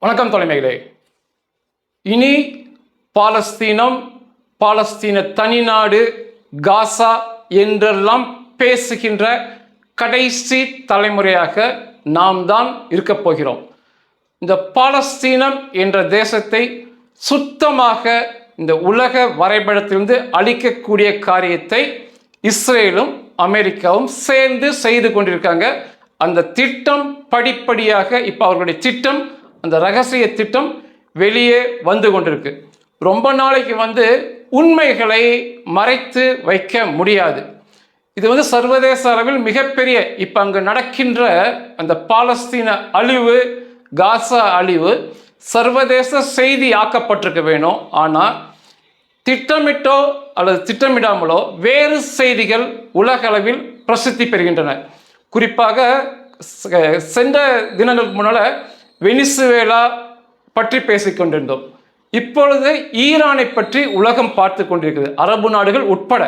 வணக்கம் தலைமைகளே. இனி பாலஸ்தீனம், பாலஸ்தீன தனிநாடு, காசா என்றெல்லாம் பேசுகின்ற கடைசி தலைமுறையாக நாம் தான் இருக்கப் போகிறோம். இந்த பாலஸ்தீனம் என்ற தேசத்தை சுத்தமாக இந்த உலக வரைபடத்திலிருந்து அழிக்கக்கூடிய காரியத்தை இஸ்ரேலும் அமெரிக்காவும் சேர்ந்து செய்து கொண்டிருக்காங்க. அந்த திட்டம் படிப்படியாக இப்போ அவர்களுடைய திட்டம், அந்த ரகசிய திட்டம் வெளியே வந்து கொண்டிருக்கு. ரொம்ப நாளைக்கு உண்மைகளை மறைத்து வைக்க முடியாது. இது சர்வதேச அளவில் மிகப்பெரிய இப்போ அங்கே நடக்கின்ற அந்த பாலஸ்தீன அழிவு, காசா அழிவு சர்வதேச செய்தி ஆக்கப்பட்டிருக்க வேணும். ஆனால் திட்டமிட்டோ அல்லது திட்டமிடாமலோ வேறு செய்திகள் உலக அளவில் பிரசித்தி பெறுகின்றன. குறிப்பாக சென்ற தினங்களுக்கு முன்னால் வெனிசுவேலா பற்றி பேசிக்கொண்டிருந்தோம். இப்பொழுது ஈரானை பற்றி உலகம் பார்த்து கொண்டிருக்கிறது, அரபு நாடுகள் உட்பட.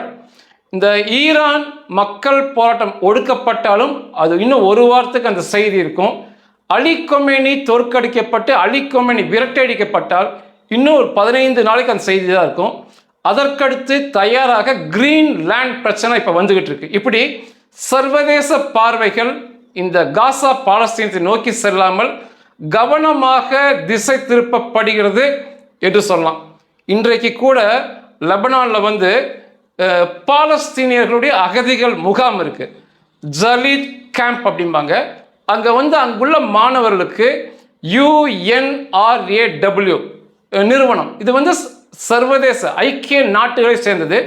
இந்த ஈரான் மக்கள் போராட்டம் ஒடுக்கப்பட்டாலும் அது இன்னும் ஒரு வாரத்துக்கு அந்த செய்தி இருக்கும். அலி கொமேனி தோற்கடிக்கப்பட்டு அலி கொமேனி விரட்டடிக்கப்பட்டால் இன்னும் ஒரு 15 நாளைக்கு அந்த செய்தி தான் இருக்கும். அதற்கடுத்து தயாராக கிரீன்லேண்ட் பிரச்சனை இப்போ வந்துகிட்டு இருக்கு. இப்படி சர்வதேச பார்வைகள் இந்த காசா பாலஸ்தீனத்தை நோக்கி செல்லாமல் கவனமாக திசை திருப்பப்படுகிறது என்று சொல்லலாம். இன்றைக்கு கூட லெபனானில் பாலஸ்தீனியர்களுடைய அகதிகள் முகாம் இருக்கு, ஜலீத் கேம்ப் அப்படிம்பாங்க. அங்கே அங்குள்ள மாணவர்களுக்கு UNRAW நிறுவனம், இது சர்வதேச ஐக்கிய நாடுகளை சேர்ந்தது,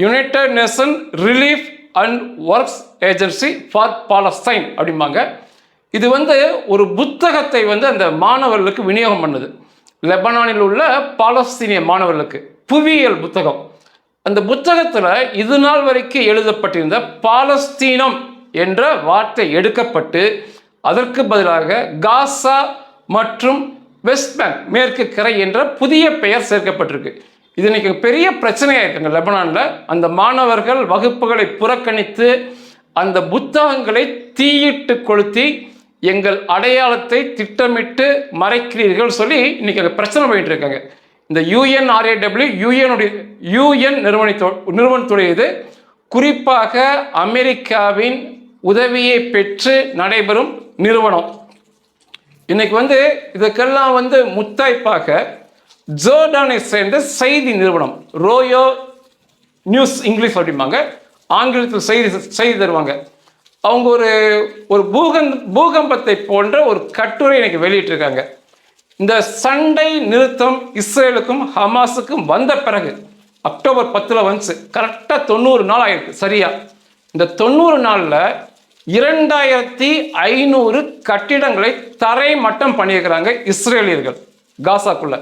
United nation relief and works agency for பாலஸ்தைன் அப்படிம்பாங்க. இது ஒரு புத்தகத்தை அந்த மாணவர்களுக்கு விநியோகம் பண்ணுது. லெபனானில் உள்ள பாலஸ்தீனிய மாணவர்களுக்கு புவியியல் புத்தகம். அந்த புத்தகத்தில் இது நாள் வரைக்கும் எழுதப்பட்டிருந்த பாலஸ்தீனம் என்ற வார்த்தை எடுக்கப்பட்டு அதற்கு பதிலாக காசா மற்றும் வெஸ்ட் பேங்க், மேற்கு கரை என்ற புதிய பெயர் சேர்க்கப்பட்டிருக்கு. இது இன்னைக்கு பெரிய பிரச்சனையாக இருக்குங்க லெபனானில். அந்த மாணவர்கள் வகுப்புகளை புறக்கணித்து அந்த புத்தகங்களை தீயிட்டு கொளுத்தி எங்கள் அடையாளத்தை திட்டமிட்டு மறைக்கிறீர்கள் சொல்லி இன்னைக்கு அங்கே பிரச்சனை பண்ணிட்டு இருக்காங்க. இந்த UNRAW UN நிறுவனத்துடையது, குறிப்பாக அமெரிக்காவின் உதவியை பெற்று நடைபெறும் நிறுவனம். இன்னைக்கு இதுக்கெல்லாம் முத்தாய்ப்பாக ஜோர்டானை சேர்ந்த செய்தி நிறுவனம் ரோயோ நியூஸ் இங்கிலீஷ் அப்படிம்பாங்க, ஆங்கிலத்தில் செய்தி தருவாங்க. அவங்க ஒரு பூகம்பத்தை போன்ற ஒரு கட்டுரை இன்னைக்கு வெளியிட்டிருக்காங்க. இந்த சண்டை நிறுத்தம் இஸ்ரேலுக்கும் ஹமாஸுக்கும் வந்த பிறகு அக்டோபர் 10 வந்துச்சு, கரெக்டாக 90 நாள் ஆயிருக்கு சரியா. இந்த 90 நாளில் 2500 கட்டிடங்களை தரை மட்டம் பண்ணியிருக்கிறாங்க இஸ்ரேலியர்கள் காசாக்குள்ள.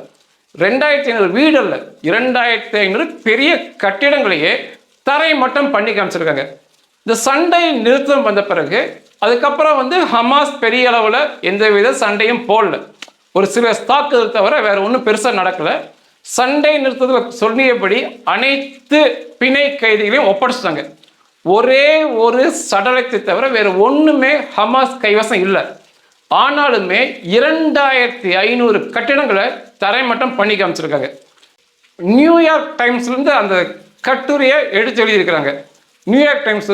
2500 வீடு அல்ல, 2500 பெரிய கட்டிடங்களையே தரை மட்டம் பண்ணி காமிச்சிருக்காங்க. இந்த சண்டை நிறுத்தம் வந்த பிறகு அதுக்கப்புறம் ஹமாஸ் பெரிய அளவில் எந்தவித சண்டையும் போடல. ஒரு சில தாக்குதல் தவிர வேற ஒன்றும் பெருசாக நடக்கல. சண்டை நிறுத்தத்தில் சொல்லியபடி அனைத்து பிணை கைதிகளையும் ஒப்படைச்சிட்டாங்க. ஒரே ஒரு சடலத்தை தவிர வேற ஒன்றுமே ஹமாஸ் கைவசம் இல்லை. ஆனாலுமே 2500 கட்டிடங்களை தரைமட்டம் பண்ணி காமிச்சிருக்காங்க. நியூயார்க் டைம்ஸ்லேருந்து அந்த கட்டுரையை எடுத்து எழுதியிருக்கிறாங்க. நியூயார்க் டைம்ஸ்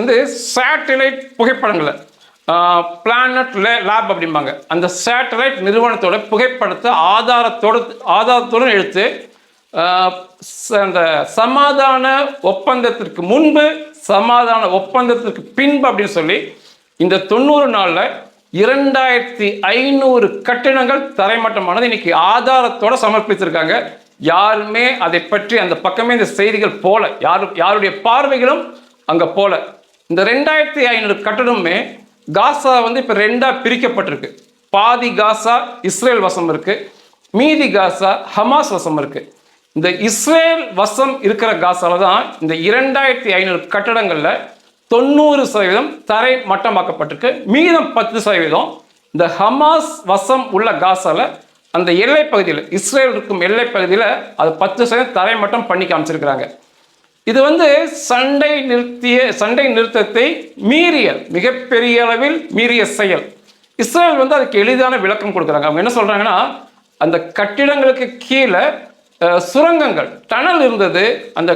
சேட்டலைட் புகைப்படங்களை பிளானட் லேப் அப்படிம்பாங்க, அந்த சேட்டலைட் நிறுவனத்தோட புகைப்படத்தை ஆதாரத்தோடு எடுத்து அந்த சமாதான ஒப்பந்தத்திற்கு முன்பு, சமாதான ஒப்பந்தத்திற்கு பின்பு அப்படின்னு சொல்லி இந்த 90 நாளில் 2500 கட்டிடங்கள் தரைமட்டமானது இன்னைக்கு ஆதாரத்தோட சமர்ப்பித்திருக்காங்க. யாருமே அதை பற்றி அந்த பக்கமே இந்த செய்திகள் போல, யாருடைய பார்வைகளும் அங்கே போல. இந்த 2500 கட்டடமுமே காசா இப்போ 2ஆ பிரிக்கப்பட்டிருக்கு. பாதி காசா இஸ்ரேல் வசம் இருக்கு, மீதி காசா ஹமாஸ் வசம் இருக்கு. இந்த இஸ்ரேல் வசம் இருக்கிற காசால தான் இந்த 2500 கட்டடங்களில் 90% தரை மட்டமாக்கப்பட்டிருக்கு. மீதம் 10% இந்த ஹமாஸ் வசம் உள்ள காசால அந்த எல்லை பகுதியில், இஸ்ரேல் இருக்கும் எல்லை பகுதியில் அது 10% தரை மட்டம் பண்ணி காமிச்சிருக்கிறாங்க. இது சண்டை நிறுத்தத்தை மீறிய, மிகப்பெரிய அளவில் மீறிய செயல். இஸ்ரேல் அதுக்கு எளிதான விளக்கம் கொடுக்குறாங்க. அவங்க என்ன சொல்றாங்கன்னா, அந்த கட்டிடங்களுக்கு கீழே சுரங்கங்கள் டனல் இருந்தது. அந்த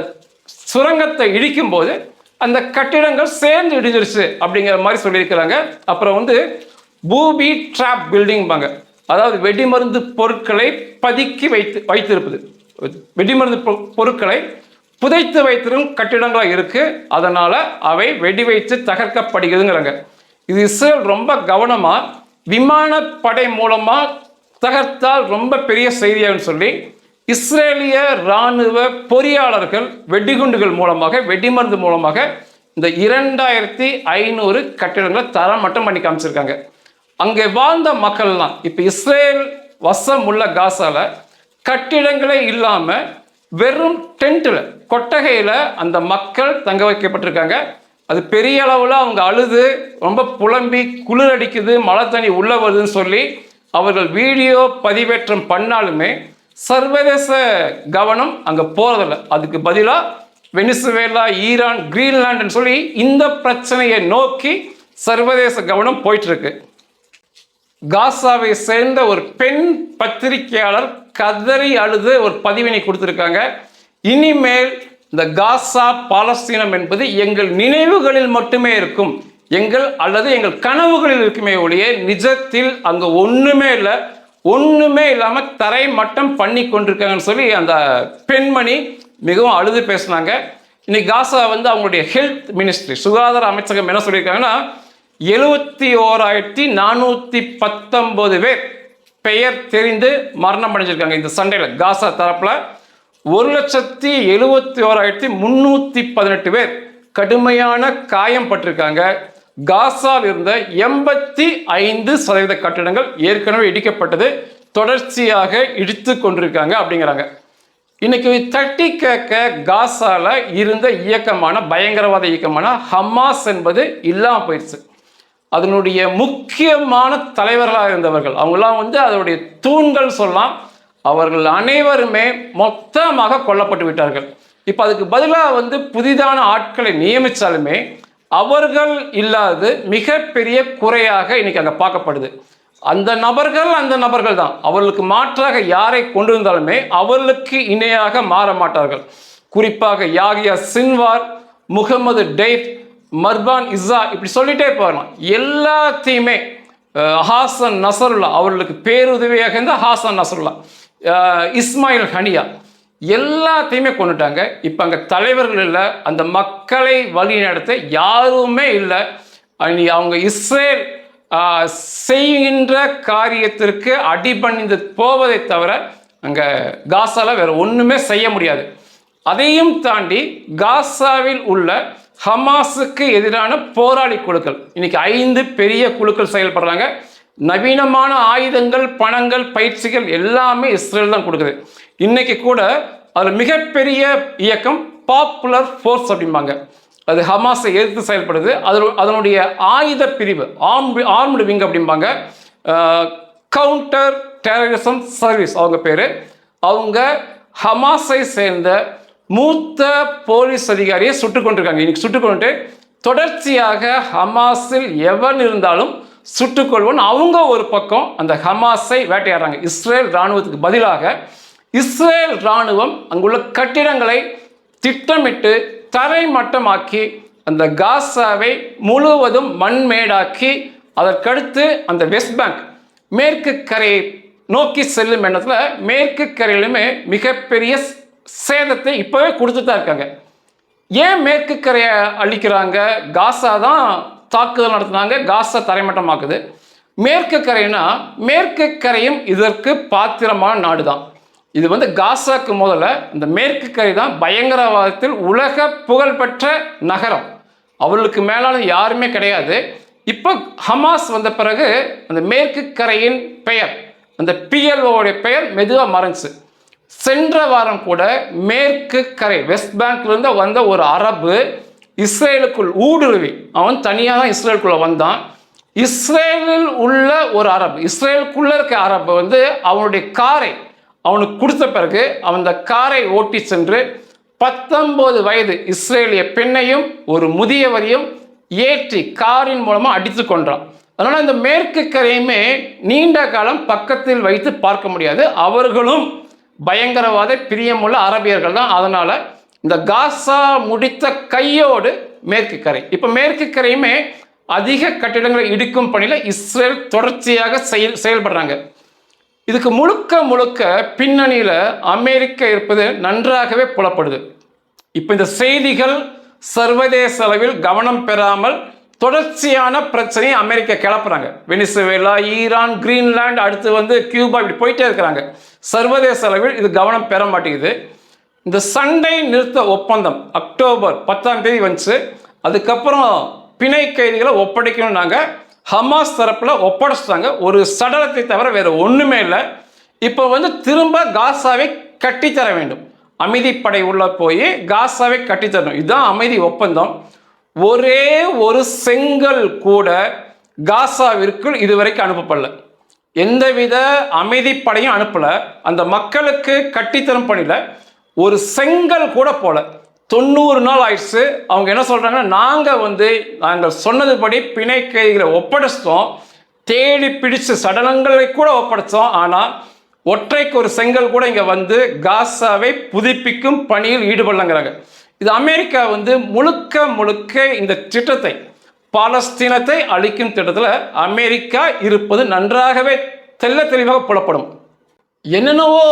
சுரங்கத்தை இடிக்கும் போது அந்த கட்டிடங்கள் சேர்ந்து இடிஞ்சிருச்சு அப்படிங்கிற மாதிரி சொல்லியிருக்கிறாங்க. அப்புறம் வந்து பூபி ட்ராப் பில்டிங்பாங்க, அதாவது வெடிமருந்து பொருட்களை பதுக்கி வைத்திருப்பது, வெடிமருந்து பொருட்களை புதைத்து வைத்திருக்கும் கட்டிடங்களாக இருக்கு. அதனால அவை வெடி வைத்து தகர்க்கப்படுகிறதுங்கிறாங்க. இது இஸ்ரேல் ரொம்ப கவனமா விமானப்படை மூலமா தகர்த்தால் ரொம்ப பெரிய செய்தியான்னு சொல்லி இஸ்ரேலிய இராணுவ பொறியாளர்கள் வெடிகுண்டுகள் மூலமாக வெடிமருந்து மூலமாக இந்த 2500 கட்டிடங்களை தரம் மட்டும் பண்ணி காமிச்சிருக்காங்க. அங்கே வாழ்ந்த மக்கள்லாம் இப்போ இஸ்ரேல் வசம் உள்ள காசால கட்டிடங்களே இல்லாம வெறும் டென்ட்ல கொட்டகையில அந்த மக்கள் தங்க வைக்கப்பட்டிருக்காங்க. அது பெரிய அளவில் அவங்க அழுது ரொம்ப புலம்பி குளிர் அடிக்குது, மழை தண்ணி உள்ள வருதுன்னு சொல்லி அவர்கள் வீடியோ பதிவேற்றம் பண்ணாலுமே சர்வதேச கவனம் அங்கே போறதில்லை. அதுக்கு பதிலாக வெனிசுவேலா, ஈரான், கிரீன்லாண்டுன்னு சொல்லி இந்த பிரச்சனையை நோக்கி சர்வதேச கவனம் போயிட்டு இருக்கு. காசாவை சேர்ந்த ஒரு பெண் பத்திரிகையாளர் கதறி அழுது ஒரு பதிவினை கொடுத்திருக்காங்க. இனிமேல் இந்த காசா பாலஸ்தீனம் என்பது எங்கள் நினைவுகளில் மட்டுமே இருக்கும், அல்லது எங்கள் கனவுகளில் இருக்குமே ஒழிய நிஜத்தில் அங்க ஒண்ணுமே இல்லை, ஒண்ணுமே இல்லாம தரை மட்டம் பண்ணி கொண்டிருக்காங்கன்னு சொல்லி அந்த பெண்மணி மிகவும் அழுது பேசினாங்க. இன்னைக்கு காசா வந்து அவங்களுடைய ஹெல்த் மினிஸ்ட்ரி, சுகாதார அமைச்சகம் என்ன சொல்லியிருக்காங்கன்னா 71,419 பேர் பெயர் தெரிந்து மரணம் அடைஞ்சிருக்காங்க. இந்த சண்டையில் காசா தரப்புல 1,71,318 பேர் கடுமையான காயம் பட்டிருக்காங்க. காசாவில் இருந்த 85% கட்டிடங்கள் ஏற்கனவே இடிக்கப்பட்டது, தொடர்ச்சியாக இடித்து கொண்டிருக்காங்க அப்படிங்கிறாங்க. இன்னைக்கு தட்டி கேட்க காசால இருந்த இயக்கமான பயங்கரவாத இயக்கமான ஹமாஸ் என்பது இல்லாம போயிடுச்சு. அதனுடைய முக்கியமான தலைவர்களாக இருந்தவர்கள், அவங்களாம் வந்து அதனுடைய தூண்கள் சொல்லலாம், அவர்கள் அனைவருமே மொத்தமாக கொல்லப்பட்டு விட்டார்கள். இப்போ அதுக்கு பதிலாக வந்து புதிதான ஆட்களை நியமித்தாலுமே அவர்கள் இல்லாது மிகப்பெரிய குறையாக இன்னைக்கு அங்கே பார்க்கப்படுது. அந்த நபர்கள் தான், அவர்களுக்கு மாற்றாக யாரை கொண்டு வந்தாலுமே அவர்களுக்கு இணையாக மாற மாட்டார்கள். குறிப்பாக யாகியா சின்வார், முகமது டெய்ப், மர்பான் இஸ்ஸா, இப்படி சொல்லிட்டே போகலாம். எல்லாத்தையுமே ஹாசன் நசருல்லா, அவர்களுக்கு பேருதவியாக இருந்த ஹாசன் நசருல்லா, இஸ்மாயில் ஹனியா, எல்லாத்தையுமே கொண்டுட்டாங்க. இப்போ அங்கே தலைவர்கள் இல்லை, அந்த மக்களை வழி நடத்த யாருமே இல்லை. அவங்க இஸ்ரேல் செய்கின்ற காரியத்திற்கு அடிபணிந்து போவதை தவிர அங்கே காசால வேற ஒன்றுமே செய்ய முடியாது. அதையும் தாண்டி காசாவில் உள்ள ஹமாஸுக்கு எதிரான போராளி குழுக்கள், இன்னைக்கு 5 பெரிய குழுக்கள் செயல்படுறாங்க. நவீனமான ஆயுதங்கள், பணங்கள், பயிற்சிகள் எல்லாமே இஸ்ரேல் தான் கொடுக்குது. இன்னைக்கு கூட அதில் மிகப்பெரிய இயக்கம் பாப்புலர் ஃபோர்ஸ் அப்படிம்பாங்க, அது ஹமாஸை எதிர்த்து செயல்படுது. அதனுடைய ஆயுத பிரிவு ஆர்ம்டு விங் அப்படிம்பாங்க, கவுண்டர் டெரரிசம் சர்வீஸ் அவங்க பேர். அவங்க ஹமாஸை சேர்ந்த மூத்த போலீஸ் அதிகாரியை சுட்டுக் கொண்டிருக்காங்க. இன்னைக்கு சுட்டுக் கொண்டு தொடர்ச்சியாக ஹமாஸில் எவன் இருந்தாலும் சுட்டுக்கொள்வோன்னு அவங்க ஒரு பக்கம் அந்த ஹமாஸை வேட்டையாடுறாங்க. இஸ்ரேல் இராணுவத்துக்கு பதிலாக இஸ்ரேல் இராணுவம் அங்குள்ள கட்டிடங்களை திட்டமிட்டு தரை மட்டமாக்கி அந்த காசாவை முழுவதும் மண்மேடாக்கி அதற்கடுத்து அந்த வெஸ்ட் பேங்க் மேற்கு கரையை நோக்கி செல்லும் எண்ணத்தில் மேற்கு கரையிலுமே மிகப்பெரிய சேதத்தை இப்போவே கொடுத்துட்டு தான் இருக்காங்க. ஏன் மேற்கு கரையை அழிக்கிறாங்க? காசா தான் தாக்குதல் நடத்தினாங்க, காசா தரைமட்டமாக்குது. மேற்கு கரைனா மேற்கு கரையும் இதற்கு பாத்திரமான நாடு தான். இது வந்து காசாக்கு முதல்ல இந்த மேற்கு கரை தான் பயங்கரவாதத்தில் உலக புகழ்பெற்ற நகரம், அவர்களுக்கு மேலான யாருமே கிடையாது. இப்போ ஹமாஸ் வந்த பிறகு அந்த மேற்கு கரையின் பெயர், அந்த PLOவுடைய பெயர் மெதுவாக மறைஞ்சு. சென்ற வாரம் கூட மேற்கு கரை வெஸ்ட் பேங்க்லேருந்து வந்த ஒரு அரபு இஸ்ரேலுக்குள் ஊடுருவி, அவன் தனியாக தான் இஸ்ரேலுக்குள்ள வந்தான். இஸ்ரேலில் உள்ள ஒரு அரபு, இஸ்ரேலுக்குள்ள இருக்க அரபு வந்து அவனுடைய காரை அவனுக்கு கொடுத்த பிறகு அவன் அந்த காரை ஓட்டி சென்று 19 வயது இஸ்ரேலிய பெண்ணையும் ஒரு முதியவரையும் ஏற்றி காரின் மூலமா அடித்து கொன்றான். அதனால் இந்த மேற்கு கரையுமே நீண்ட காலம் பக்கத்தில் வைத்து பார்க்க முடியாது. அவர்களும் பயங்கரவாத பிரியமுள்ள அரபியர்கள் தான். அதனால் இந்த காசா முடித்த கையோடு மேற்கு கரை. இப்போ மேற்கு கரையுமே அதிக கட்டிடங்களை இடிக்கும் பணியில் இஸ்ரேல் தொடர்ச்சியாக செயல்படுறாங்க. இதுக்கு முழுக்க முழுக்க பின்னணியில் அமெரிக்கா இருப்பது நன்றாகவே புலப்படுது. இப்போ இந்த செய்திகள் சர்வதேச அளவில் கவனம் பெறாமல் தொடர்ச்சியான பிரச்சனையை அமெரிக்கா கிளப்புறாங்க. வெனிசுவேலா, ஈரான், கிரீன்லாந்து, அடுத்து கியூபா, இப்படி போயிட்டே இருக்கிறாங்க. சர்வதேச அளவில் இது கவனம் பெற மாட்டேங்குது. இந்த சண்டை நிறுத்த ஒப்பந்தம் அக்டோபர் 10 வந்துச்சு. அதுக்கப்புறம் பிணை கைதிகளை ஒப்படைக்கணும்னாங்க. ஹமாஸ் தரப்பில் ஒப்படைச்சிட்டாங்க. ஒரு சடலத்தை தவிர வேறு ஒன்றுமே இல்லை. இப்போ திரும்ப காசாவை கட்டித்தர வேண்டும். அமைதிப்படை உள்ள போய் காசாவை கட்டித்தரணும். இதுதான் அமைதி ஒப்பந்தம். ஒரே ஒரு செங்கல் கூட காசாவிற்குள் இதுவரைக்கும் அனுப்பப்படல. எந்தவித அமைதிப்படையும் அனுப்பலை. அந்த மக்களுக்கு கட்டித்தரும் பணியில் ஒரு செங்கல் கூட போல. 90 நாள் ஆயிடுச்சு. அவங்க என்ன சொல்கிறாங்கன்னா, நாங்கள் சொன்னதுபடி பிணை கைதிகளை ஒப்படைச்சிட்டோம், தேடி பிடிச்சு சடலங்களை கூட ஒப்படைச்சோம். ஆனால் ஒற்றைக்கு ஒரு செங்கல் கூட இங்கே காசாவை புதுப்பிக்கும் பணியில் ஈடுபடலங்கிறாங்க. இது அமெரிக்கா முழுக்க முழுக்க இந்த திட்டத்தை, பாலஸ்தீனத்தை அழிக்கும் திட்டத்தில் அமெரிக்கா இருப்பது நன்றாகவே தெளிவாக புலப்படும். என்னென்னவோ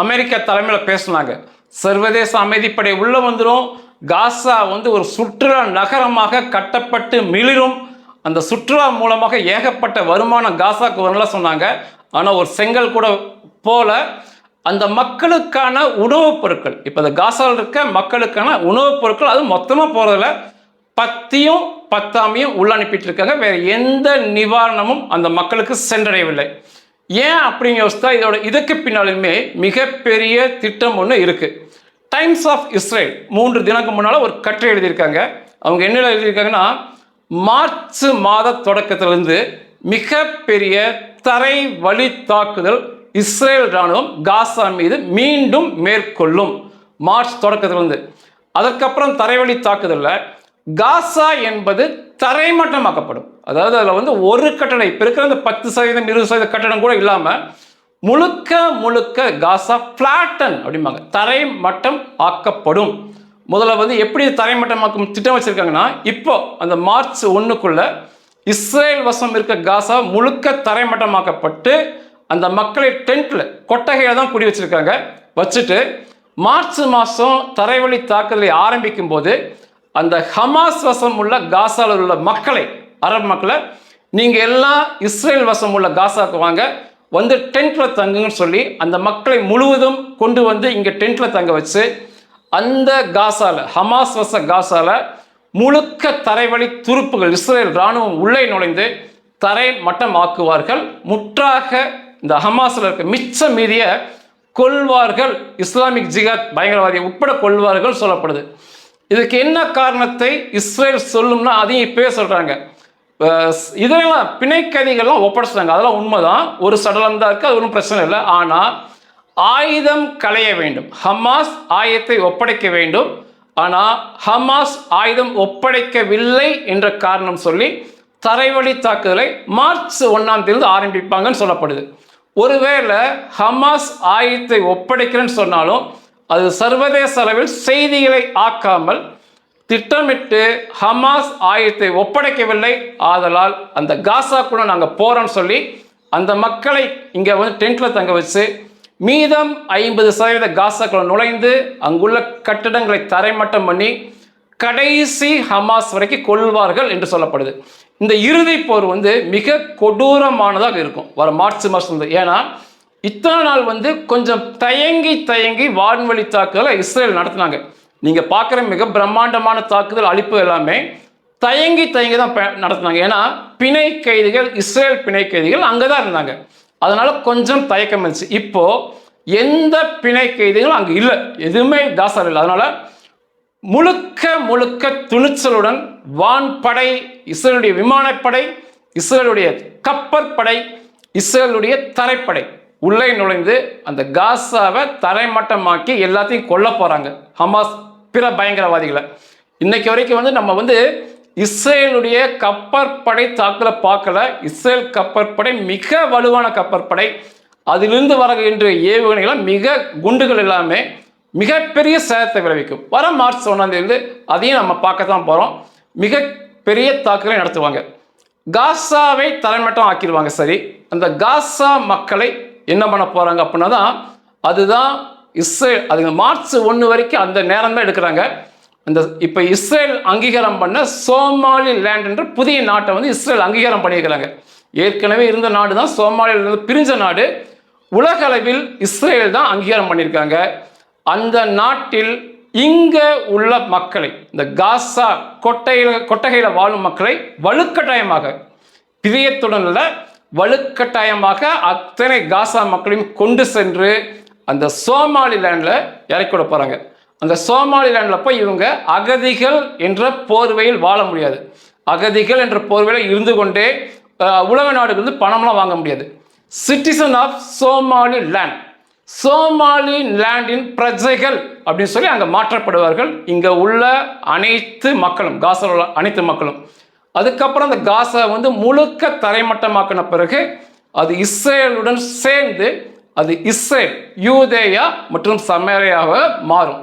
அமெரிக்கா தலைமையில் பேசினாங்க. சர்வதேச அமைதிப்படை உள்ள வந்துடும், காசா ஒரு சுற்றுலா நகரமாக கட்டப்பட்டு மிளிரும், அந்த சுற்றுலா மூலமாக ஏகப்பட்ட வருமானம் காசாக்கு வரலாம் சொன்னாங்க. ஆனால் ஒரு செங்கல் கூட போல அந்த மக்களுக்கான உணவுப் பொருட்கள், இப்போ இந்த காசாவில் இருக்க மக்களுக்கான உணவுப் பொருட்கள் அது மொத்தமாக போகிறதில்ல, பத்தியும் பத்தாமையும் உள்ள அனுப்பிட்டு இருக்காங்க. வேறு எந்த நிவாரணமும் அந்த மக்களுக்கு சென்றடையவில்லை. ஏன் அப்படின்னு யோசித்தா இதுக்கு பின்னாலுமே மிகப்பெரிய திட்டம் ஒன்று இருக்குது. டைம்ஸ் ஆஃப் இஸ்ரேல் 3 தினங்களுக்கு முன்னால் ஒரு கட்டுரை எழுதியிருக்காங்க. அவங்க என்ன எழுதியிருக்காங்கன்னா, மார்ச் மாத தொடக்கத்திலிருந்து மிகப்பெரிய தரை வழி தாக்குதல் இஸ்ரேல் ராணுவம் காசா மீது மீண்டும் மேற்கொள்ளும். மார்ச் தொடக்கத்திலிருந்து. அதற்கப்புறம் தரைவழி தாக்குதலில் காசா என்பது தரைமட்டமாக்கப்படும். அதாவது அதில் ஒரு கட்டடம், இப்போ இருக்கிற அந்த 10% 20% கட்டடம் கூட இல்லாமல் முழுக்க முழுக்க காசா பிளாட்டன் அப்படிம்பாங்க, தரைமட்டம் ஆக்கப்படும். முதல்ல எப்படி தரைமட்டமாக்கும் திட்டம் வச்சுருக்காங்கன்னா, இப்போ அந்த மார்ச் 1க்குள்ள இஸ்ரேல் வசம் இருக்க காசா முழுக்க தரைமட்டமாக்கப்பட்டு அந்த மக்களை டென்ட்டில் கொட்டகையில் தான் குடி வச்சுருக்காங்க. வச்சுட்டு மார்ச் மாதம் தரைவழி தாக்குதலை ஆரம்பிக்கும் போது அந்த ஹமாஸ் வசம் உள்ள காசாவில் உள்ள மக்களை, அரபு மக்களை, நீங்கள் எல்லாம் இஸ்ரேல் வசம் உள்ள காசாவுக்கு வாங்க, டென்ட்டில் தங்குங்கன்னு சொல்லி அந்த மக்களை முழுவதும் கொண்டு இங்கே டென்ட்டில் தங்க வச்சு அந்த காசாவில், ஹமாஸ் வச காசாவில் முழுக்க தரைவழி துருப்புகள் இஸ்ரேல் இராணுவம் உள்ளே நுழைந்து தரை மட்டம் ஆக்குவார்கள். முற்றாக இந்த ஹமாஸில் இருக்க மிச்ச மீதிய கொல்வார்கள். இஸ்லாமிக் ஜிகாத் பயங்கரவாதியை உட்பட கொல்வார்கள் சொல்லப்படுது. இதுக்கு என்ன காரணத்தை இஸ்ரேல் சொல்லும்னா அதையும் இப்பவே சொல்கிறாங்க. இதெல்லாம் பிணை கைதிகள்லாம் ஒப்படைச்சிட்டாங்க, அதெல்லாம் உண்மைதான். ஒரு சடலம் தான் இருக்குது, அது ஒன்றும் பிரச்சனை இல்லை. ஆனால் ஆயுதம் களைய வேண்டும். ஹமாஸ் ஆயுதத்தை ஒப்படைக்க வேண்டும். ஆனால் ஹமாஸ் ஆயுதம் ஒப்படைக்கவில்லை என்ற காரணம் சொல்லி தரைவழி தாக்குதலை மார்ச் 1 ஆரம்பிப்பாங்கன்னு சொல்லப்படுது. ஒருவேளை ஹமாஸ் ஆயுதத்தை ஒப்படைக்கிறேன்னு சொன்னாலும் அது சர்வதேச அளவில் செய்திகளை ஆக்காமல் திட்டமிட்டு ஹமாஸ் ஆயுதத்தை ஒப்படைக்கவில்லை, ஆதலால் அந்த காசாக்குள்ள நாங்கள் போகிறோன்னு சொல்லி அந்த மக்களை இங்கே டென்ட்டில் தங்க வச்சு மீதம் 50% காசாக்குள்ள நுழைந்து அங்குள்ள கட்டிடங்களை தரைமட்டம் பண்ணி கடைசி ஹமாஸ் வரைக்கும் கொள்வார்கள் என்று சொல்லப்படுது. இந்த இறுதி போர் மிக கொடூரமானதாக இருக்கும் வர மார்ச் மாதம். ஏன்னா இத்தனை நாள் கொஞ்சம் தயங்கி வான்வழி தாக்குதலை இஸ்ரேல் நடத்தினாங்க. நீங்கள் பார்க்குற மிக பிரம்மாண்டமான தாக்குதல் அழிப்பு எல்லாமே தயங்கி தான் நடத்தினாங்க. ஏன்னா பிணை கைதிகள், இஸ்ரேல் பிணை கைதிகள் அங்கே தான் இருந்தாங்க. அதனால் கொஞ்சம் தயக்கம் இருந்துச்சு. இப்போது எந்த பிணை கைதிகளும் அங்கே இல்லை, எதுவுமே காசாவில் இல்லை. அதனால் முழுக்க துணிச்சலுடன் வான்படை, இஸ்ரேலுடைய விமானப்படை, இஸ்ரேலுடைய கப்பற்படை, இஸ்ரேலுடைய தரைப்படை உள்ளே நுழைந்து அந்த காசாவை தரைமட்டமாக்கி எல்லாத்தையும் கொல்ல போகிறாங்க ஹமாஸ் பிற பயங்கரவாதிகளை. இன்னைக்கு வரைக்கும் நம்ம இஸ்ரேலுடைய கப்பற்படை தாக்குதலை பார்க்கல. இஸ்ரேல் கப்பற்படை மிக வலுவான கப்பற்படை. அதிலிருந்து வருகின்ற ஏவுகணைகள் மிக குண்டுகள் எல்லாமே மிகப்பெரிய சேதத்தை விளைவிக்கும். வர மார்ச் 1 அதையும் நம்ம பார்க்கத்தான் போகிறோம். மிக பெரிய தாக்குதலை நடத்துவாங்க. காசாவை தலைமட்டம் ஆக்கிடுவாங்க. சரி, அந்த காசா மக்களை என்ன பண்ண போகிறாங்க அப்படின்னா தான் அதுதான் இஸ்ரேல். அது மார்ச் 1 வரைக்கும் அந்த நேரம் தான் எடுக்கிறாங்க. அந்த இப்போ இஸ்ரேல் அங்கீகாரம் பண்ண சோமாலி லேண்ட் என்ற புதிய நாட்டை வந்து இஸ்ரேல் அங்கீகாரம் பண்ணியிருக்கிறாங்க. ஏற்கனவே இருந்த நாடு தான் சோமாலியிலிருந்து பிரிஞ்ச நாடு. உலக அளவில் இஸ்ரேல் தான் அங்கீகாரம் பண்ணியிருக்காங்க. அந்த நாட்டில் இங்கே உள்ள மக்களை, இந்த காசா கொட்டகையில் வாழும் மக்களை வலுக்கட்டாயமாக, பிரியத்துடன் வலுக்கட்டாயமாக அத்தனை காசா மக்களையும் கொண்டு சென்று அந்த சோமாலி லேண்டில் இறக்கி விட போகிறாங்க. அந்த சோமாலி லேண்டில் போய் இவங்க அகதிகள் என்ற போர்வையில் வாழ முடியாது. அகதிகள் என்ற போர்வையில் இருந்து கொண்டே உலக நாடுகள் வந்து பணம்லாம் வாங்க முடியாது. சிட்டிசன் ஆஃப் சோமாலி லேண்ட், சோமாலி லேண்டின் பிரஜைகள் அப்படின்னு சொல்லி அங்கே மாற்றப்படுவார்கள். இங்கே உள்ள அனைத்து மக்களும், காசாவில் உள்ள அனைத்து மக்களும். அதுக்கப்புறம் அந்த காசா வந்து முழுக்க தரைமட்டமாக்கின பிறகு அது இஸ்ரேலுடன் சேர்ந்து அது இஸ்ரேல், யூதேயா மற்றும் சமேரியாவாக மாறும்.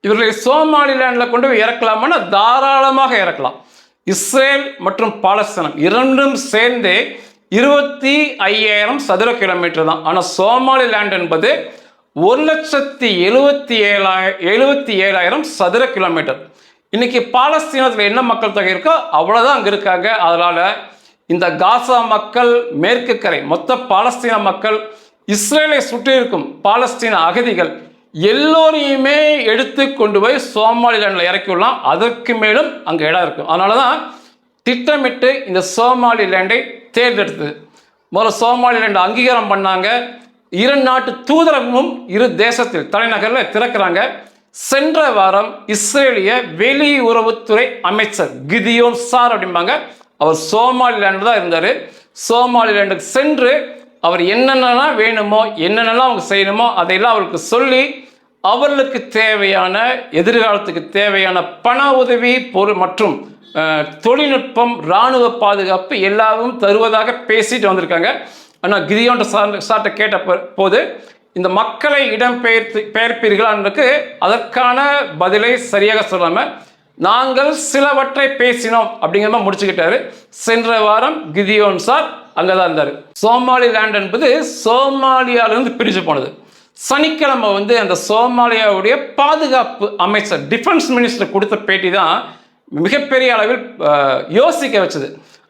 இவர்களை சோமாலி லேண்டில் கொண்டு போய் இறக்கலாம்னா தாராளமாக இறக்கலாம். இஸ்ரேல் மற்றும் பாலஸ்தீனம் இரண்டும் சேர்ந்தே 25,000 சதுர கிலோமீட்டர் தான். ஆனால் சோமாலி லேண்ட் என்பது 1,77,000 சதுர கிலோமீட்டர். இன்னைக்கு பாலஸ்தீனத்தில் என்ன மக்கள் தொகை இருக்கோ அவ்வளோதான் அங்கே இருக்காங்க. அதனால இந்த காசா மக்கள், மேற்கு கரை, மொத்த பாலஸ்தீன மக்கள், இஸ்ரேலை சுற்றி இருக்கும் பாலஸ்தீன அகதிகள் எல்லோரையுமே எடுத்து கொண்டு போய் சோமாலி லேண்டில் இறக்கிவிடலாம். அதற்கு மேலும் அங்கே இடம் இருக்கும். அதனால தான் திட்டமிட்டு இந்த சோமாலி லேண்டை தேர்ந்தெடுத்தது. முதல்ல சோமாலி லேண்டை அங்கீகாரம் பண்ணாங்க. 2 நாட்டு தூதரகமும் இரு தேசத்தில் தலைநகரில் திறக்கிறாங்க. சென்ற வாரம் இஸ்ரேலிய வெளியுறவுத்துறை அமைச்சர் கிதியோன் சார் அப்படிம்பாங்க, அவர் சோமாலி லேண்டில் தான் இருந்தார். சோமாலி லேண்டுக்கு சென்று அவர் என்னென்னலாம் வேணுமோ, என்னென்னலாம் அவங்க செய்யணுமோ அதையெல்லாம் அவருக்கு சொல்லி அவர்களுக்கு தேவையான, எதிர்காலத்துக்கு தேவையான பண உதவி, பொருள் மற்றும் தொழில்நுட்பம், இராணுவ பாதுகாப்பு எல்லாவும் தருவதாக பேசிட்டு வந்திருக்காங்க. ஆனால் கிதியோன் சார்ட்ட கேட்ட போது இந்த மக்களை பெயர்ப்பீர்களான்னுக்கு அதற்கான பதிலை சரியாக சொல்லாமல் நாங்கள் சிலவற்றை பேசினோம் அப்படிங்கிற மாதிரி முடிச்சுக்கிட்டாரு. சென்ற வாரம் கிதியோன் சார் அங்கே தான் இருந்தார். சோமாலி லேண்ட் என்பது சோமாலியாவிலிருந்து பிரிஞ்சு போனது. சனிக்கிழமை வந்து அந்த சோமாலியாவுடைய பாதுகாப்பு அமைச்சர், டிஃபென்ஸ் மினிஸ்டர் கொடுத்த பேட்டி தான் மிகப்பெரிய அளவில் யோசிக்க வச்சது.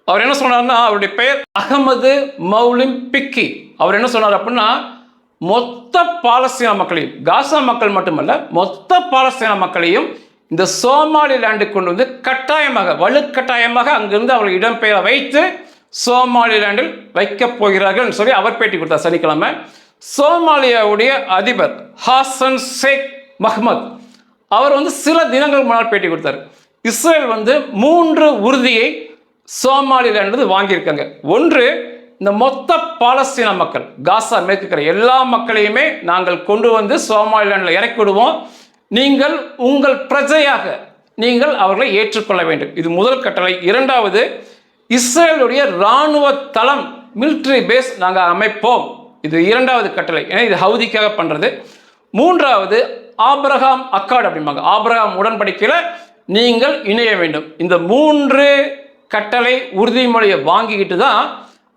அவர் என்ன சொன்னார்னா, அவருடைய பெயர் அகமது மௌலிம் பிக்கி. அவர் என்ன சொன்னார் அப்படின்னா, மொத்த பாலஸ்தீன மக்களையும், காசா மக்கள் மட்டுமல்ல மொத்த பாலஸ்தீன மக்களையும் இந்த சோமாலி லேண்டுக்கு கொண்டு வந்து கட்டாயமாக, வலுக்கட்டாயமாக அங்கிருந்து அவர்கள் இடம்பெயர வைத்து சோமாலி லேண்டில் வைக்கப் போகிறார்கள் சொல்லி அவர் பேட்டி கொடுத்தார் சனிக்கிழமை. சோமாலியாவுடைய அதிபர் ஹாசன் ஷேக் மஹ்மத் அவர் வந்து சில தினங்கள் முன்னால் பேட்டி கொடுத்தார். இஸ்ரேல் வந்து 3 உறுதியை சோமாலி லேண்டில் வாங்கியிருக்காங்க. ஒன்று, இந்த மொத்த பாலஸ்தீன மக்கள், காசா மேற்கு கரை எல்லா மக்களையுமே நாங்கள் கொண்டு வந்து சோமாலி லேண்டில் இறக்கி விடுவோம். நீங்கள் உங்கள் பிரஜையாக நீங்கள் அவர்களை ஏற்றுக்கொள்ள வேண்டும். இது முதல் கட்டளை. இரண்டாவது, இஸ்ரேலுடைய இராணுவ தளம், மிலிட்ரி பேஸ் நாங்கள் அமைப்போம். இது இரண்டாவது கட்டளை. ஏன்னா இது ஹவுதிக்காக பண்ணுறது. மூன்றாவது, ஆபிரகாம் அக்கார்டு அப்படிம்பாங்க, ஆபிரகாம் உடன்படிக்கையில் நீங்கள் இணைய வேண்டும். இந்த 3 கட்டளை உறுதிமொழியை வாங்கிக்கிட்டு தான்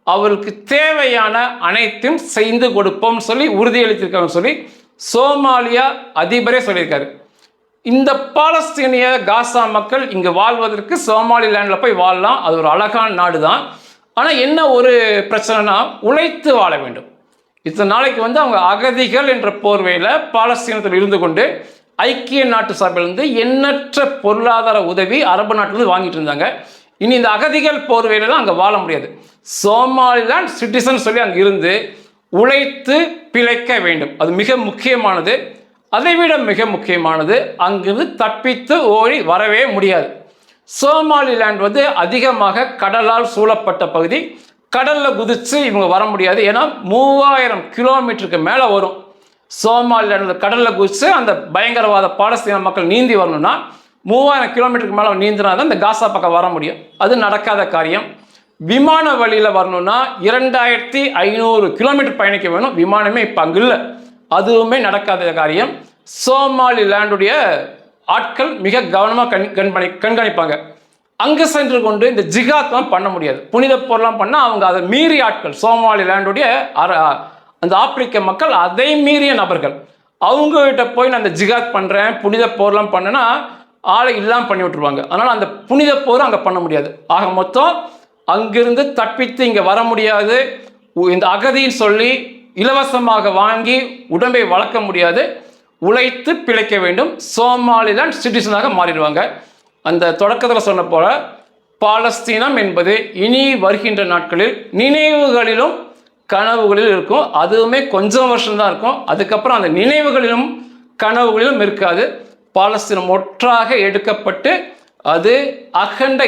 அவருக்கு தேவையான அனைத்தும் செய்து கொடுப்போம் சொல்லி உறுதியளித்திருக்காங்க சொல்லி சோமாலியா அதிபரே சொல்லியிருக்காரு. இந்த பாலஸ்தீனிய காசா மக்கள் இங்கே வாழ்வதற்கு சோமாலி லேண்டில் போய் வாழலாம். அது ஒரு அழகான நாடு தான். ஆனால் என்ன ஒரு பிரச்சனைனா, உழைத்து வாழ வேண்டும். இத்தனை நாளைக்கு வந்து அவங்க அகதிகள் என்ற போர்வையில் பாலஸ்தீனத்தில் இருந்து கொண்டு ஐக்கிய நாட்டு சபையிலிருந்து எண்ணற்ற பொருளாதார உதவி அரபு நாட்டிலிருந்து வாங்கிட்டு இருந்தாங்க. இனி இந்த அகதிகள் போர்வையில் தான் அங்கே வாழ முடியாது. சோமாலிலாண்ட் சிட்டிசன் சொல்லி அங்கே இருந்து உழைத்து பிழைக்க வேண்டும். அது மிக முக்கியமானது. அதைவிட மிக முக்கியமானது, அங்கிருந்து தப்பித்து ஓடி வரவே முடியாது. சோமாலிலாண்ட் வந்து அதிகமாக கடலால் சூழப்பட்ட பகுதி. கடலில் குதித்து இவங்க வர முடியாது. ஏன்னா 3000 கிலோமீட்டருக்கு மேலே வரும். சோமாலிலாண்டில் கடலில் குதித்து அந்த பயங்கரவாத பாலஸ்தீன மக்கள் நீந்தி வரணும்னா 3000 கிலோமீட்டருக்கு மேலே நீந்தினா தான் இந்த காசா பக்கம் வர முடியும். அது நடக்காத காரியம். விமான வழியில் வரணும்னா 2500 கிலோமீட்டர் பயணிக்க வேணும். விமானமே இப்போ அங்கே இல்லை. அதுவுமே நடக்காத காரியம். சோமாலிலாண்டுடைய ஆட்கள் மிக கவனமாக கண்காணிப்பாங்க. அங்கே சென்று கொண்டு இந்த ஜிகாத்லாம் பண்ண முடியாது. புனித போர்லாம் பண்ணால் அவங்க அதை மீறிய ஆட்கள். சோமாலிலாண்டுடைய அந்த ஆப்பிரிக்க மக்கள் அதை மீறிய நபர்கள். அவங்ககிட்ட போய் நான் அந்த ஜிகாத் பண்ணுறேன், புனித போர்லாம் பண்ணேன்னா ஆளை இல்லாமல் பண்ணி விட்டுருவாங்க. அதனால் அந்த புனித போர் அங்கே பண்ண முடியாது. ஆக மொத்தம் அங்கிருந்து தப்பித்து இங்கே வர முடியாது. இந்த அகதின்னு சொல்லி இலவசமாக வாங்கி உடம்பை வளர்க்க முடியாது. உழைத்து பிழைக்க வேண்டும். சோமாலிலாந்து சிட்டிசனாக மாறிடுவாங்க. அந்த தொடக்கத்தில் சொன்ன போல பாலஸ்தீனம் என்பது இனி வருகின்ற நாட்களில் நினைவுகளிலும் கனவுகளிலும் இருக்கும். அதுவுமே கொஞ்சம் வருஷம்தான் இருக்கும். அதுக்கப்புறம் அந்த நினைவுகளிலும் கனவுகளிலும் இருக்காது. பாலஸ்தீனம் ஒற்றாக எடுக்கப்பட்டு அது அகண்ட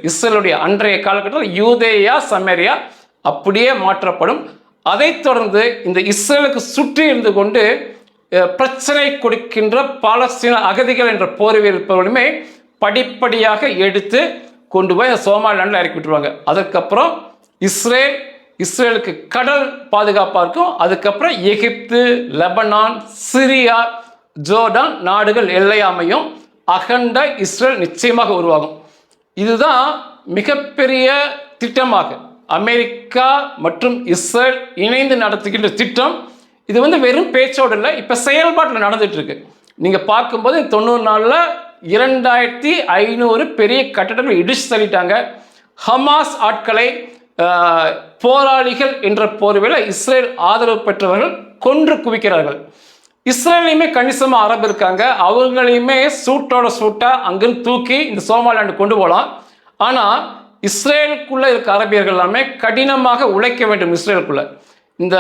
இஸ்ரேலுடைய அன்றைய காலகட்டத்தில் யூதேயா சமேரியா அப்படியே மாற்றப்படும். அதைத் தொடர்ந்து இந்த இஸ்ரேலுக்கு சுற்றி இருந்து கொண்டு பிரச்சனை கொடுக்கின்ற பாலஸ்தீன அகதிகள் என்ற போர்வையில் இருப்பவர்களுமே படிப்படியாக எடுத்து கொண்டு போய் சோமாலிலாண்டில் இறக்கி விட்டுருவாங்க. அதுக்கப்புறம் இஸ்ரேலுக்கு கடல் பாதுகாப்பாக இருக்கும். அதுக்கப்புறம் எகிப்து, லெபனான், சிரியா, ஜோர்டான் நாடுகள் எல்லையாமையும் அகண்ட இஸ்ரேல் நிச்சயமாக உருவாகும். இதுதான் மிகப்பெரிய திட்டமாக அமெரிக்கா மற்றும் இஸ்ரேல் இணைந்து நடத்துகின்ற திட்டம். இது வெறும் பேச்சோடு இல்லை, இப்போ செயல்பாட்டில் நடந்துட்டு இருக்கு. நீங்கள் பார்க்கும்போது 94 2500 பெரிய கட்டடங்கள் இடிச்சு தள்ளிட்டாங்க. ஹமாஸ் ஆட்களை போராளிகள் என்ற போர்வையில் இஸ்ரேல் ஆதரவு பெற்றவர்கள் கொன்று குவிக்கிறார்கள். இஸ்ரேலையுமே கணிசமாக அரபு இருக்காங்க. அவங்களையுமே சூட்டாக அங்கிருந்து தூக்கி இந்த சோமாலிலாண்டு கொண்டு போகலாம். ஆனால் இஸ்ரேலுக்குள்ளே இருக்க அரபியர்கள் எல்லாமே கடினமாக உழைக்க வேண்டும். இஸ்ரேலுக்குள்ள இந்த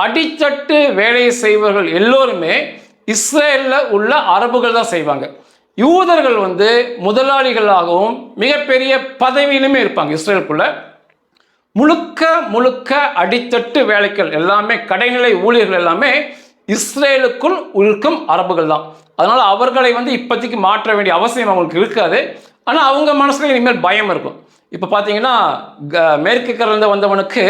அடித்தட்டு வேலையை செய்வர்கள் எல்லோருமே இஸ்ரேலில் உள்ள அரபுகள் தான் செய்வாங்க. யூதர்கள் முதலாளிகளாகவும் மிகப்பெரிய பதவியிலுமே இருப்பாங்க. இஸ்ரேலுக்குள்ள முழுக்க அடித்தட்டு வேலைகள் எல்லாமே கடைநிலை ஊழியர்கள் எல்லாமே இஸ்ரேலுக்குள் இருக்கும் அரபுகள் தான். அதனால் அவர்களை இப்போதைக்கு மாற்ற வேண்டிய அவசியம் அவங்களுக்கு இருக்காது. ஆனால் அவங்க மனசுல இனிமேல் பயம் இருக்கும். இப்போ பார்த்தீங்கன்னா மேற்கு கரையிலிருந்து வந்தவனுக்கு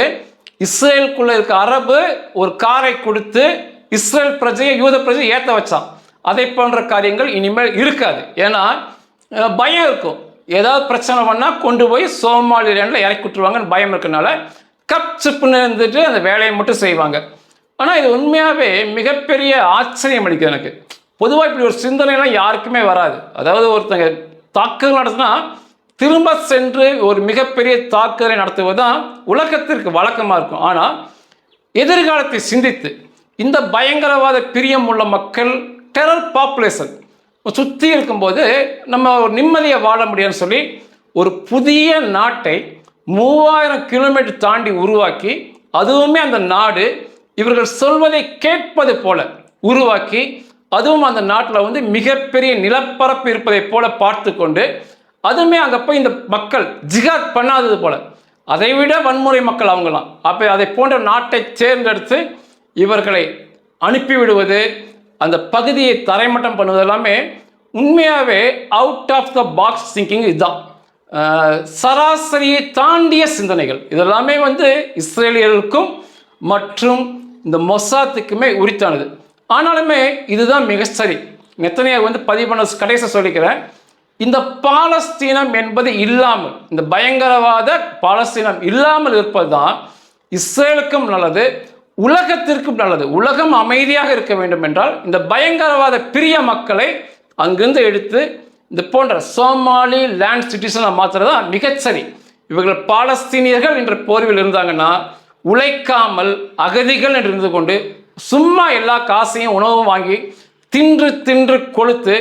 இஸ்ரேலுக்குள்ள இருக்க அரபு ஒரு காரை கொடுத்து இஸ்ரேல் பிரஜையை யூத பிரஜையை ஏற்ற வச்சான். அதை போன்ற காரியங்கள் இனிமேல் இருக்காது. ஏன்னா பயம் இருக்கும். ஏதாவது பிரச்சனை பண்ணால் கொண்டு போய் சோமாலிலாண்டில் இறக்கி விட்டுருவாங்கன்னு பயம் இருக்கனால கப் சிப்புன்னு இருந்துட்டு அந்த வேலையை மட்டும் செய்வாங்க. ஆனால் இது உண்மையாகவே மிகப்பெரிய ஆச்சரியம் அளிக்குது எனக்கு. பொதுவாக இப்படி ஒரு சிந்தனைலாம் யாருக்குமே வராது. அதாவது ஒருத்தங்க தாக்குதல் நடத்தினா திரும்ப சென்று ஒரு மிகப்பெரிய தாக்குதலை நடத்துவது தான் உலகத்திற்கு வழக்கமாக இருக்கும். ஆனால் எதிர்காலத்தை சிந்தித்து இந்த பயங்கரவாத பிரியம் உள்ள மக்கள் டெரர் பாப்புலேஷன் சுற்றி இருக்கும்போது நம்ம ஒரு நிம்மதியை வாழ முடியும்னு சொல்லி ஒரு புதிய நாட்டை 3000 கிலோமீட்டர் தாண்டி உருவாக்கி, அதுவுமே அந்த நாடு இவர்கள் சொல்வதை கேட்பது போல உருவாக்கி, அதுவும் அந்த நாட்டில் மிகப்பெரிய நிலப்பரப்பு இருப்பதை போல பார்த்து கொண்டு, அதுவுமே அங்கே போய் இந்த மக்கள் ஜிகாத் பண்ணாதது போல அதைவிட வன்முறை மக்கள் அவங்களாம். அப்போ அதை போன்ற நாட்டை தேர்ந்தெடுத்து இவர்களை அனுப்பிவிடுவது, அந்த பகுதியை தரைமட்டம் பண்ணுவது எல்லாமே உண்மையாகவே out of the box thinking. இதுதான் சராசரியை தாண்டிய சிந்தனைகள். இதெல்லாமே இஸ்ரேலியர்களுக்கும் மற்றும் இந்த மொசாத்துக்குமே உரித்தானது. ஆனாலுமே இதுதான் மிக சரி. நெத்தனியாகு பதிவு பண்ண கடைசி சொல்லிக்கிறேன். இந்த பாலஸ்தீனம் என்பது இல்லாமல், இந்த பயங்கரவாத பாலஸ்தீனம் இல்லாமல் இருப்பது தான் இஸ்ரேலுக்கும் நல்லது, உலகத்திற்கும் நல்லது. உலகம் அமைதியாக இருக்க வேண்டும் என்றால் இந்த பயங்கரவாத பிரிய மக்களை அங்கிருந்து எடுத்து இந்த போன்ற சோமாலி லேண்ட் சிட்டிசனை மாற்றுறது தான் மிகச்சரி. இவர்கள் பாலஸ்தீனியர்கள் என்ற போர்வில் இருந்தாங்கன்னா உழைக்காமல் அகதிகள் என்று இருந்து கொண்டு சும்மா எல்லா காசையும் உணவும் வாங்கி தின்று கொளுத்து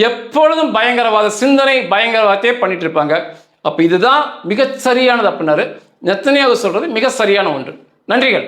எப்பொழுதும் பயங்கரவாத சிந்தனை பயங்கரவாதத்தையே பண்ணிட்டு இருப்பாங்க. அப்போ இதுதான் மிக சரியானது அப்படின்னாரு நெத்தனியாகு சொல்றது மிக சரியான ஒன்று. நன்றிகள்.